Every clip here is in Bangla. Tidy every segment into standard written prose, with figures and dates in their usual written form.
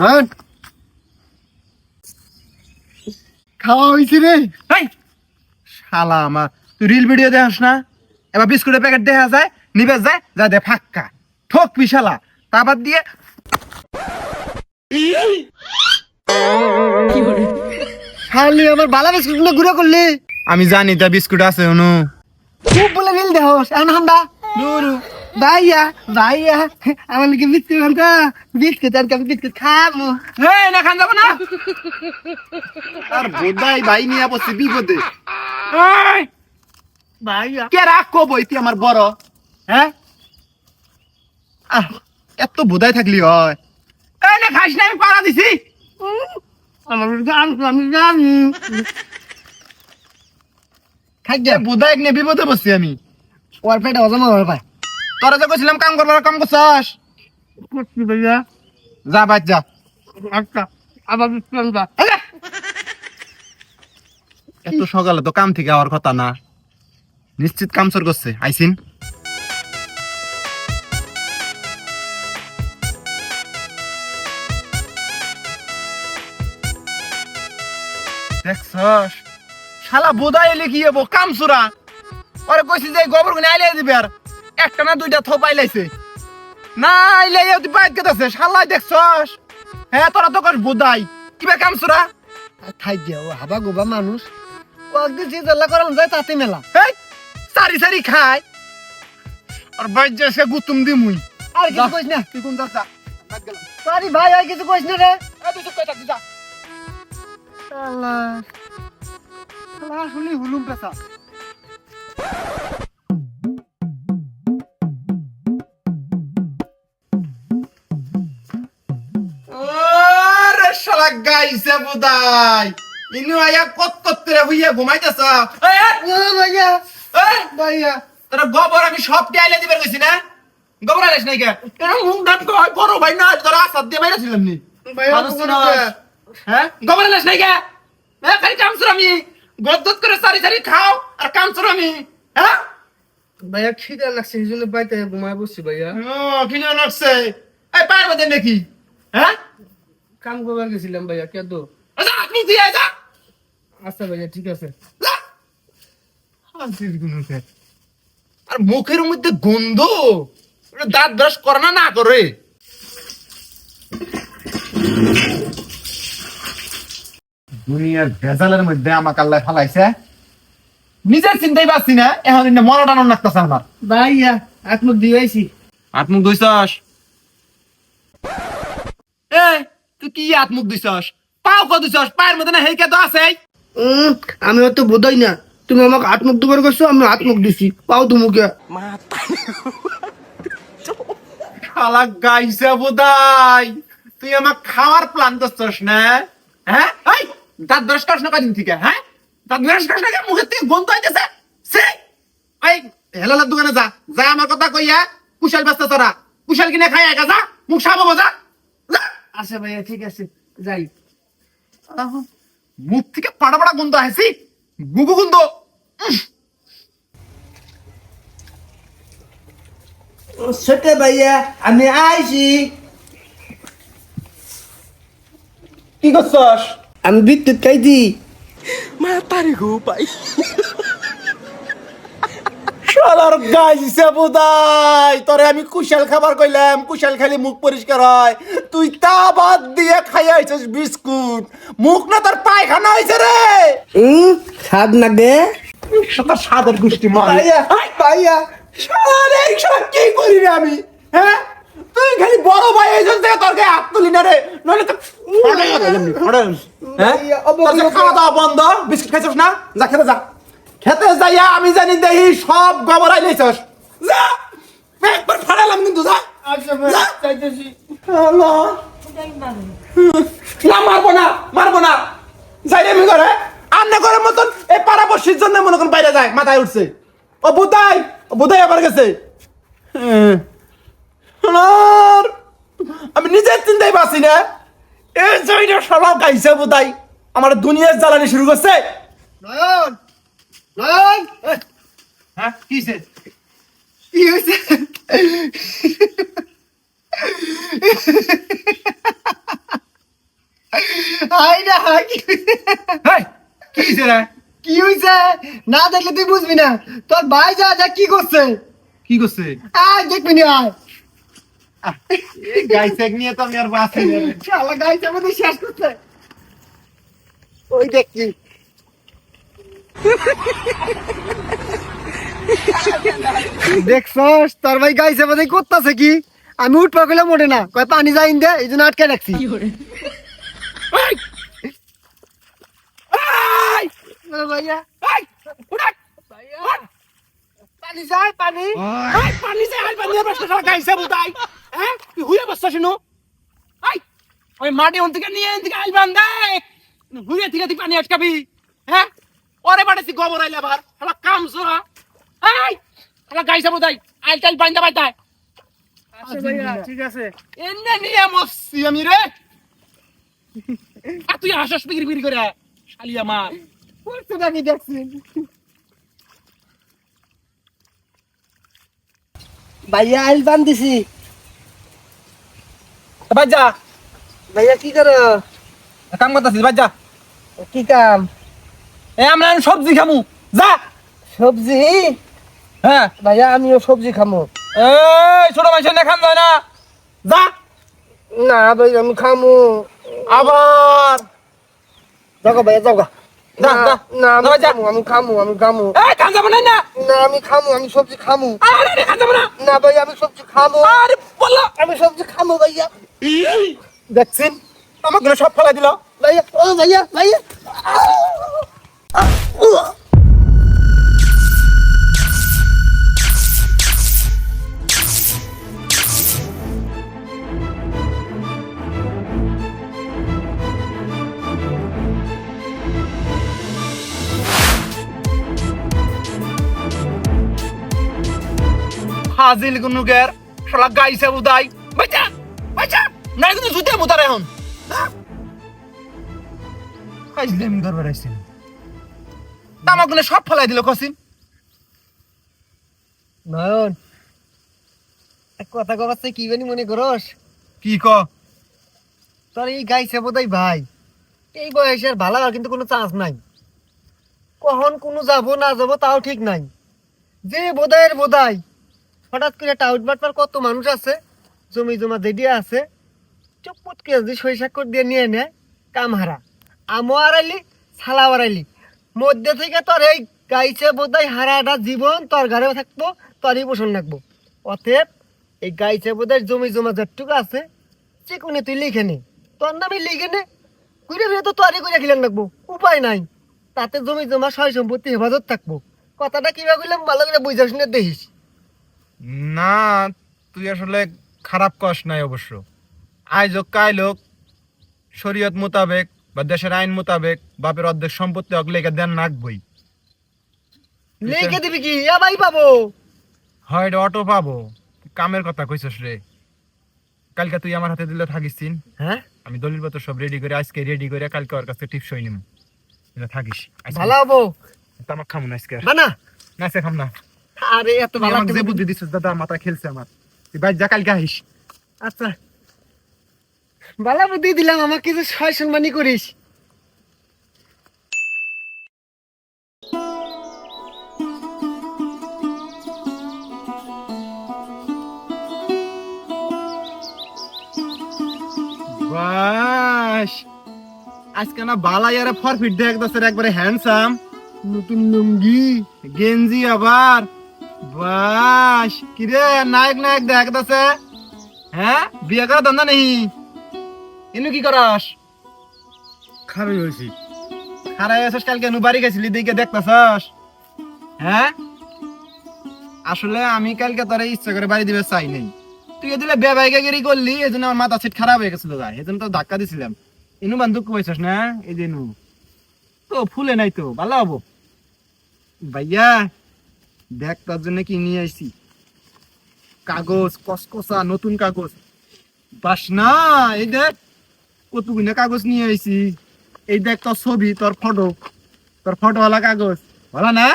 নয়ন খাওয়া হয়েছে রে। শালা আমার, তুই রিল ভিডিও দেখাস না? এবার বিস্কুটের প্যাকেট দেখা যায়, নিবে যায়, যা দে ফাক্কা ঠক পিশালা তারপর দিয়ে খালি আমার বালা বিস্কুট গুলো গুঁড়ো করলি। আমি জানি তা বিস্কুট আছে অনু। খুব বলে রিল দেহস এখন হামদা নুরু ভাইয়া ভাইয়া আমার লিখে বিস্কুট আনতা বিস্কুট আর আমি বিস্কুট খাবো। এই না খান যাব না। আর বোধাই ভাই নিয়ে বসে বিপদে। এই ভাইয়া কে রাখো বইতি আমার বড়, হ্যাঁ? এত বোধাই থাকলি হয়। এই না খাস না, আমি পাড়া দিছি। আমার গান আমি জানি খাই যা বোধাই নিয়ে বিপদে বসছি আমি। ওর পেটে হজম হবে ভাই। তোরা যে কইছিলাম কাম করবার কাম করছস। করছি ভাইয়া। যা বাদ যা। আচ্ছা আবার বিস্কুট আনবা। এত সকালে তো কাম থেকে আওয়ার কথা না, নিশ্চিত কাম সর করছে আইসিন। দেখছস শালা বোধা এলে কি হবো কামসুরা। ওরে কইছি যে গোবর গুনে আইলে দিবে, আর একটা না দুইটা থোপ আইলাইছে না, আইলে তুই বাইক গেছে শালাই। দেখছস হ্যাঁ, তোরা তো কস বোধাই কিবা কামসুরা। খাই যা ও হাবা গোবা মানুষ ও একদিন যে জ্বালা করানো যায় তাতে মেলা। এই সারি সারি খায় আর বাইক যাচ্ছে গুতুম দি মুই। আর কিছু কইস না তুই কোন যাচ্ছা বাদ গেলাম। সরি ভাই আর কিছু কইস না রে। এই তুই চুপ করে থাকবি, যা। শালা শালা আসলে হুলুম পেশা। আরে শালা গাইছে বুদাই ইনু আয়া কত তেরে হইয়া ঘুমাইতেছ। এই ও ভাইয়া এই ভাইয়া তোরা গোবর আমি সব আইলে দিবার কইছি না, গোবর আইলেছ নাই কে? তোরা মুখ ডাক কই বড় ভাই না, তোরা আসাদ দিয়ে বাইরে ছিলাম নি ভাইয়া মানুষ না। হ্যাঁ গোবর আইলেছ নাই কে? হ্যাঁ খালি কাম সর আমি গদগদ করে সারি সারি খাও আর কাম সর আমি। হ্যাঁ ভাইয়া খিদা লাগছে এই জন্য বাইতে ঘুমায় বসছি ভাইয়া। ও কি যেন লাগছে। এই পায়ের মধ্যে নাকি? হ্যাঁ কাম করবার গেছিলাম ভাইয়া কে তো। আচ্ছা আপনি দিয়ে যা। আচ্ছা ভাইয়া ঠিক আছে। যা। হাসির গুনুকে। আর মুখের মধ্যে গন্ধ, ওটা দাঁত ব্রাশ করে না না করে। দুনিয়ার ভেজালের মধ্যে আমাকে আল্লাহ ফালাইছে, নিজের চিন্তাই পাচ্ছি না, এখন মরা টানো লাগতেছে আমার। ভাইয়া আত্মক দিয়েছি। হাত মুখ ধুইছস? এই তুই কি হাত মুখ ধুইছস? পাও কো ধুইছস? পায়ের মধ্যে না হেইকে তো আছে। আমি অত বোধই না, তুমি আমাকে আত্মক দুবার করছো আমি আত্মক দিছি পাও দুমুকে। শালা গাইছে বোধাই, তুই আমার খাওয়ার প্ল্যান করছস না? হ্যাঁ এই দাঁত ব্রাশ করছ না কদিন থেকে? হ্যাঁ দাঁত ব্রাশ করছ না কেন? মুখের থেকে গন্ধ আইতেছে। সে এই হেলালার দোকানে যা, যা আমার কথা কইয়া কুশাল ব্যস্ত তোরা কুশাল কিনে খাই একা যা, মুখ সাবাবো যা। যা। আচ্ছা ভাইয়া ঠিক আছে যাই। মুখ থেকে পাড়া পাড়া গন্ধ আসি, গুগু গন্ধ। ছোট ভাইয়া আমি আইছি। কি করছস? আমি বিদ্যুৎ খাইছি। শালার গাইছে বোধাই, তোরে আমি কুশাল খাবার কইলাম, কুশাল খালি মুখ পরিষ্কার হয়, তুই তা বাদ দিয়ে খাই আইছিস বিস্কুট। মুখ না তোর পায়খানা হয়েছে রে। স্বাদ লাগে তোর সাদের গোষ্ঠী মার ভাইয়া ভাইয়া। শালার এই সব কি করি রে আমি? হ্যাঁ তুই খালি বড় ভাই এইজন থেকে তোর গায়ে হাত তুলি না রে, নইলে তো হ্যাঁ তোর যে খাওয়া দাওয়া বন্ধ। বিস্কুট খাইছস না? যা খেতে যা, খেতে যাইয়া আমি জানি দেখি সব গোবরাই লইছস। যা একবার ফাড়ালাম কিন্তু, যা। আচ্ছা ভাইয়া চাইতেছি। আল্লাহ না, মারবো না মারবো না, যাই আমি করে আন্না করার মতন এই পাড়াপড়শির জন্য মনে করেন বাইরে যায়, মাথায় উঠছে। ও বুদাই, ও বুদাই আবার গেছে। আর আমি নিজের চিন্তাই পাচ্ছি না, এই জয়টা সবাই গাইছে বুদাই আমার দুনিয়ার জ্বালানি শুরু করছে। নয়ন নয়ন হ্যাঁ কি কি হয়েছে? ভাইটা কি হেই, কি হইছে রে? কি হইছে না দেখলে তুই বুঝবি না তোর ভাই যা যা কি করছে কি করছে? আয় দেখবি না আয় এই গাইছে নিয়ে তো আমি আর বাঁচি না রে। শালা গাইছে আমাদের শেষ করছে ওই দেখছি দেখছস তোর ভাই গাইছে বোধহয় করতেছে কি আমি উঠবা গেলে মোটে না কয় পানি যাইন দে এই জন্য আটকে রাখছি এই! এই! ভাইয়া এই! উঠাক! উঠ! পানি যাই পানি এই, পানি যে আই পানি বসে সব গাইছে বুদাই। হ্যাঁ? তুই হুইয়া বসছ শুনো? এই! ওই মাটি ওন থেকে নিয়ে এন থেকে আই বান্দে। হুইয়া থেকে তুই পানি আটকাবি। হ্যাঁ? ওরে বাড়াইছি গোবর আইলা আবার। শালা কাম জোরা। এই! শালা গাইছে বুদাই। আইল টাইল বান্দা বাইতাই। আচ্ছা ভাইয়া ঠিক আছে এনে নিয়ে মরছি আমি রে। আর তুই হাসস বিক্রি বিক্রি করে শালি আমার। করছে নাকি দেখছেন ভাইয়া আইল বান্ধিছি বাজা ভাইয়া কি করো কাম করতেছিস বাজা। কি কাম এ আমরা এখন সবজি খামু। যা। সবজি হ্যাঁ। ভাইয়া আমিও সবজি খামো এই ছোট মানুষের না খান যায় না। যা। না ভাই আমি খামো আবার যাও ভাইয়া যাও যা, না যা। না আমি যাও, যা। খামো আমি খামো আমি খামো এই খান যাবো না না। না আমি খামো আমি সবজি খামো আরে খান যাবো না। না ভাই আমি সবজি খামো আরে বলো। আমি সবজি খামো ভাইয়া দেখছেন আমাকে সব ফেলা দিল। ভাইয়া ও ভাইয়া ভাইয়া হাজিল গুনুগের শালা গাইছে বুদাই। বাচ্চা বাচ্চা না কিন্তু জুতে মুতার এখন। হাইজলেম ঘর বেড়াইছেন তামাক সব ফেলাই দিল কসিন। নয়ন এক কথা কবাচ্ছে কি জানি মনে করস কি ক? তোর এই গাইছে বোধহয় ভাই এই বয়সের ভালো হওয়ার কিন্তু কোনো চান্স নাই কখন কোনো যাবো না যাবো তাও ঠিক নাই যে বোধায়ের বোধাই হঠাৎ করে টাউট বাটপার কত মানুষ আছে জমি জমা যেদিয়া আছে চুপপুট কে যদি শৈশাক্ষর দিয়ে নিয়ে নেয় কাম হারা আমও হারাইলি ছালাও হারাইলি মধ্যে থেকে তোর এই গাইছে বোধহয় হারাটা জীবন তোর ঘরে থাকবো তোরই পোষণ রাখবো অতএব এই গাইছে বোধহয় জমি জমা যেটুকু আছে চিকুনে তুই লিখে নে তোর নামে লিখে নে ঘুরে ঘুরে তো তোরই করে খেলেন রাখবো উপায় নাই তাতে জমি জমা সয় সম্পত্তি হেফাজত থাকবো কথাটা কিভাবে বললাম ভালো করে বুঝে শুনে দেখিস না তুই আসলে খারাপ কস নাই অবশ্য আজ হোক কাল হোক শরীয়ত মোতাবেক বা দেশের আইন মোতাবেক বাপের অর্ধেক সম্পত্তি হক লেগে দেন নাকবই। লিখে দিবি কি ভাই পাবো হয় এটা অটো পাবো। তুই কামের কথা কইছস রে। কালকে তুই আমার হাতে দিলে থাকিস চিন। হ্যাঁ আমি দলিলপত্র সব রেডি করে আজকে রেডি করে কালকে ওর কাছে টিপস হই নিম। এটা থাকিস আজকে ভালো হবো তামাক খামু না আজকে। বানা না আজকে খাম না। আরে এত তুই ভালো আমাকে যে বুদ্ধি দিছিস দাদা মাথা খেলছে আমার। তুই বাইর যা কালকে আহিস। আচ্ছা ভালো বুদ্ধি দিলাম আমাকে কিছু সয় সম্মানই করিস বাস আজকে না বালাই আর ফরফিট দেখ দছের একবারে হ্যান্ডসাম নতুন লুঙ্গি গেঞ্জি আবার বাস কিরে নায়ক নায়ক দেখ দছে। হ্যাঁ বিয়ে করা ধন্দা নেই ইনু কি করস? খারাপ হয়েছি খারাই আছিস কালকে নু বাড়ি গেছিলি দিকে দেখতাছস? হ্যাঁ আসলে আমি কালকে তোরে ইচ্ছা করে বাড়ি দিবে চাই নাই। তুই এদিকে বেবাইকাগিরি করলি এজন্য আমার মাথা সিট খারাপ হয়ে গেছিল যায় এজন্য তো ধাক্কা দিছিলাম। ইনু বান্ধব কইছস না এই যে নু তো ফুলে নাই তো ভালো হবো। ভাইয়া দেখ তোর জন্য কি নিয়ে আইছি কাগজ কসকসা নতুন কাগজ বাস না এই দেখ কতগুলো কাগজ নিয়ে আইছি। এই দেখ তোর ছবি তোর ফটোওয়ালা কাগজ ভালো না?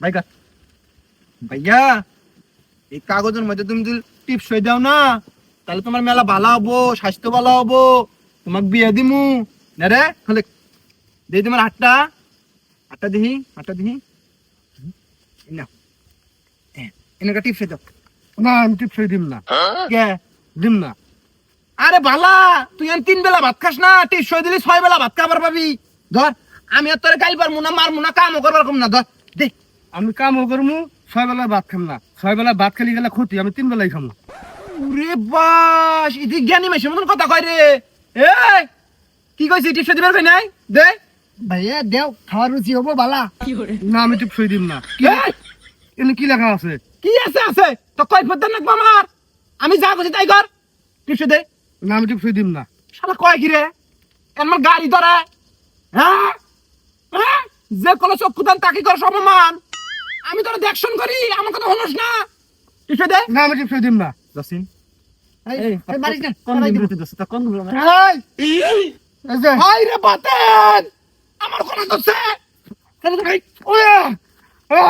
ভাইয়া ভাইয়া এই কাগজের মধ্যে তুমি যদি টিপস হয়ে দাও না তাহলে তোমার মেলা ভালো হবো স্বাস্থ্য ভালো হবো তোমাক বিয়া দিমু না রে হলে দেই তোমার হাতটা দিহি না এনেকা টিপসে দাও না আমি টিপস দিম না। কে দিম না। আরে বালা তুই আর 3 বেলা ভাত খাস না টিপস দিলি 6 বেলা ভাত খাবার পাবি ধর আমি আর তোরে গাইল পারমু না মারমু না কামও করবার কম না ধর দে আমি কামও করমু 6 বেলা ভাত খাম না। 6 বেলা ভাত খালি গেলে ক্ষতি, আমি 3 বেলাই খাম না। ওরে বাস ইদি জ্ঞানী মেশে মতন কথা কয় রে এই কি কইছিস টিপস দিবার কই নাই দে ভাইয়া দেও, খাওয়ার রুচি হবো বালা। না আমি টিপস দিম না। এই, এনে কি লেখা আছে? কি আছে তো কই ফদ্দান নাকবো আমার আমি যা কইছি তাই কর টিপস দে না আমি টিপস দিম না। শালা কয় কি রে আমার গাড়ি ধরে হ্যাঁ হ্যাঁ যে কোনো চক্ষুদান তাকে করে সমমান আমি তোরা দেখশন করি আমার কথা হনস না টিপস দে না আমি টিপস দিম না। জসিন এই মারিস না। কোন বিরতি দছ তা কোন এই যে হাই রে বাতেন আমার কোন দছে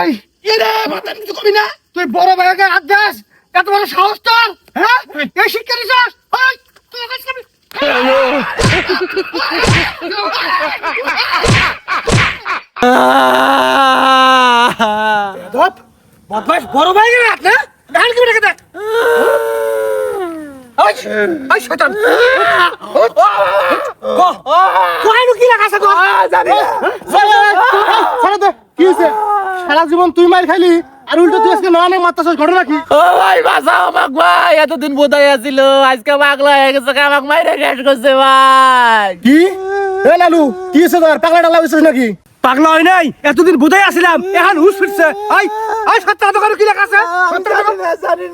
ওই এরে বাতেন কিছু কবি না তুই বড় ভাইকে হাত দাস, এত বড় সাহস তোর? হ্যাঁ এই শিক্ষা দিছস? ওই তুই কাজ করবি? বদমাশ বড় ভাইকে হাত না গান কি রেখে দেখ। ওই ওই শয়তান কোহাইনু কি লেখা আছে? জানি সারা দে কি হইছে? সারা জীবন তুই মার খাইলি আর উল্টো তুই আজকে নয় মারতাছস, ঘটনা কি? ও ভাই বাঁচাও আমাক ভাই এতদিন বোধাই আছিল আজকে পাগলা হয়ে গেছে আমাক মাইরে শেষ করছে ভাই কি এ লালু কি হইছে তোর? পাগলা টাগলা হইছিস নাকি? পাগলা হয় নাই, এতদিন বুঝাই আসিলাম, এখন হুশ ফিরছে। আই আই সত্তর দোকানে কি লেখা আছে?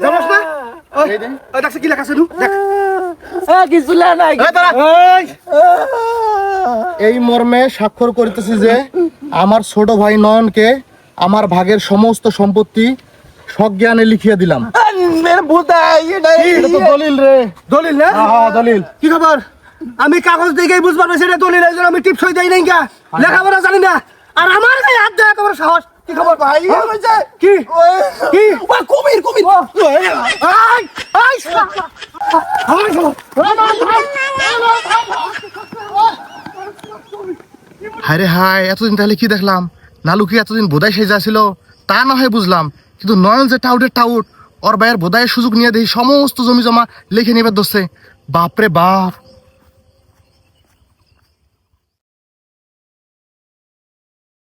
জানোস না? ওই ওই দেখছ কি লেখা আছে? দেখ কিছু নাই এই মর্মে স্বাক্ষর করিতেছি যে আমার ছোট ভাই নয়নকে আমার ভাগের সমস্ত সম্পত্তি সজ্ঞানে লিখিয়ে দিলাম। এটা তো দলিল রে। দলিল না? হ্যাঁ, দলিল। কি খবর? আমি কাগজ দেখেই বুঝবার পারছি এটা দলিল, এই জন্য আমি টিপসই দেই নাই। লেখাপড়া জানি না আর আমার গায়ে হাত দেয় তোমার সাহস? কি খবর ভাই? কি কি কুমির কুমির আই আই হায় রে হায়, এতদিন তাহলে কি দেখলাম? নালু কি এতদিন বোধাই সেজা ছিল তা না হয় বুঝলাম, কিন্তু নয়ন যে টাউটের টাউট, ওর ভাইয়ের বোধাইয়ের সুযোগ নিয়ে দেখি সমস্ত জমি জমা লিখে নিবে দোষে। বাপরে বাপ,